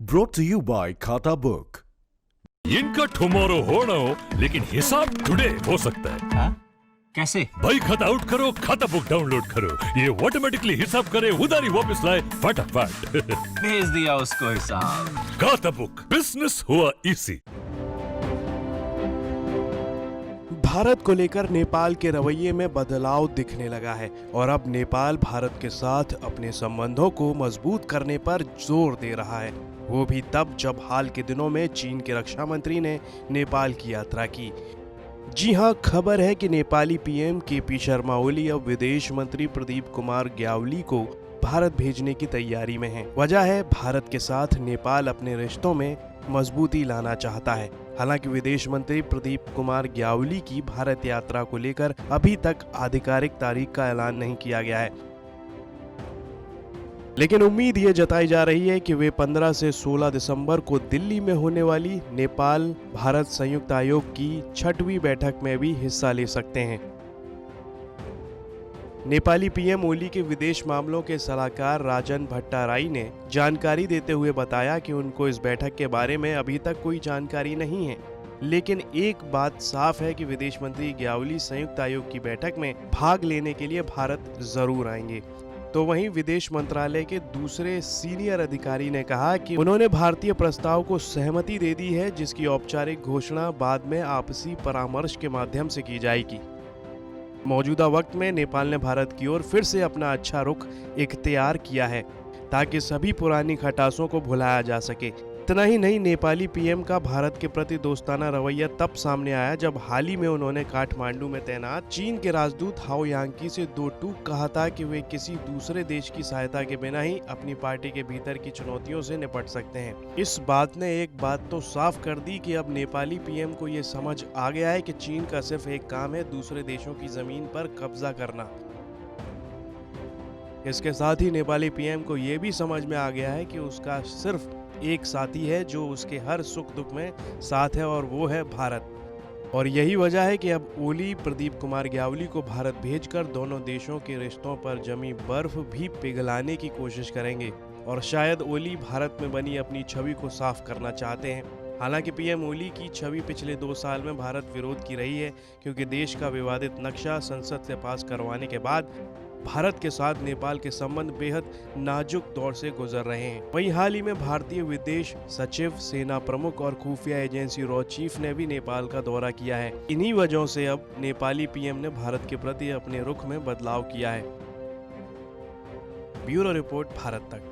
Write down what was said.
Brought to you by खाता book. इनका tomorrow होना हो लेकिन हिसाब टुडे हो सकता है। हाँ? कैसे? भाई खाता आउट करो, खाता बुक डाउनलोड करो, ये ऑटोमेटिकली हिसाब करे, उधारी वापस लाए फटाफट। भेज दिया उसको हिसाब। खाता बुक, बिजनेस हुआ इजी। भारत को लेकर नेपाल के रवैये में बदलाव दिखने लगा है और अब नेपाल भारत के साथ अपने संबंधों को मजबूत करने पर जोर दे रहा है, वो भी तब जब हाल के दिनों में चीन के रक्षा मंत्री ने नेपाल की यात्रा की। जी हां, खबर है कि नेपाली पीएम केपी शर्मा ओली अब विदेश मंत्री प्रदीप कुमार ग्यावली को भारत भेजने की तैयारी में है। वजह है भारत के साथ नेपाल अपने रिश्तों में मजबूती लाना चाहता है। हालांकि विदेश मंत्री प्रदीप कुमार ग्यावली की भारत यात्रा को लेकर अभी तक आधिकारिक तारीख का ऐलान नहीं किया गया है, लेकिन उम्मीद ये जताई जा रही है कि वे 15 से 16 दिसंबर को दिल्ली में होने वाली नेपाल भारत संयुक्त आयोग की 6वीं बैठक में भी हिस्सा ले सकते हैं। नेपाली पीएम ओली के विदेश मामलों के सलाहकार राजन भट्टाराई ने जानकारी देते हुए बताया कि उनको इस बैठक के बारे में अभी तक कोई जानकारी नहीं है, लेकिन एक बात साफ है कि विदेश मंत्री ग्यावली संयुक्त आयोग की बैठक में भाग लेने के लिए भारत जरूर आएंगे। तो वहीं विदेश मंत्रालय के दूसरे सीनियर अधिकारी ने कहा कि उन्होंने भारतीय प्रस्ताव को सहमति दे दी है, जिसकी औपचारिक घोषणा बाद में आपसी परामर्श के माध्यम से की जाएगी। मौजूदा वक्त में नेपाल ने भारत की ओर फिर से अपना अच्छा रुख इख्तियार किया है ताकि सभी पुरानी खटासों को भुलाया जा सके। इतना ही नहीं, नेपाली पीएम का भारत के प्रति दोस्ताना रवैया तब सामने आया जब हाल ही में उन्होंने काठमांडू में तैनात चीन के राजदूत हाओ यांकी से दो टूक कहा था कि वे किसी दूसरे देश की सहायता के बिना ही अपनी पार्टी के भीतर की चुनौतियों से निपट सकते हैं। इस बात ने एक बात तो साफ कर दी कि अब नेपाली पीएम को ये समझ आ गया है कि चीन का सिर्फ एक काम है दूसरे देशों की जमीन पर कब्जा करना। इसके साथ ही नेपाली पीएम को ये भी समझ में आ गया है कि उसका सिर्फ एक साथी है जो उसके हर सुख दुख में साथ है, और वो है भारत। और यही वजह है कि अब ओली प्रदीप कुमार ग्यावली को भारत भेजकर दोनों देशों के रिश्तों पर जमी बर्फ भी पिघलाने की कोशिश करेंगे, और शायद ओली भारत में बनी अपनी छवि को साफ करना चाहते हैं। हालांकि पीएम ओली की छवि पिछले 2 साल में भारत विरोध की रही है, क्योंकि देश का विवादित नक्शा संसद से पास करवाने के बाद भारत के साथ नेपाल के संबंध बेहद नाजुक दौर से गुजर रहे हैं। वहीं हाल ही में भारतीय विदेश सचिव, सेना प्रमुख और खुफिया एजेंसी रॉ चीफ ने भी नेपाल का दौरा किया है। इन्हीं वजहों से अब नेपाली पीएम ने भारत के प्रति अपने रुख में बदलाव किया है। ब्यूरो रिपोर्ट, भारत तक।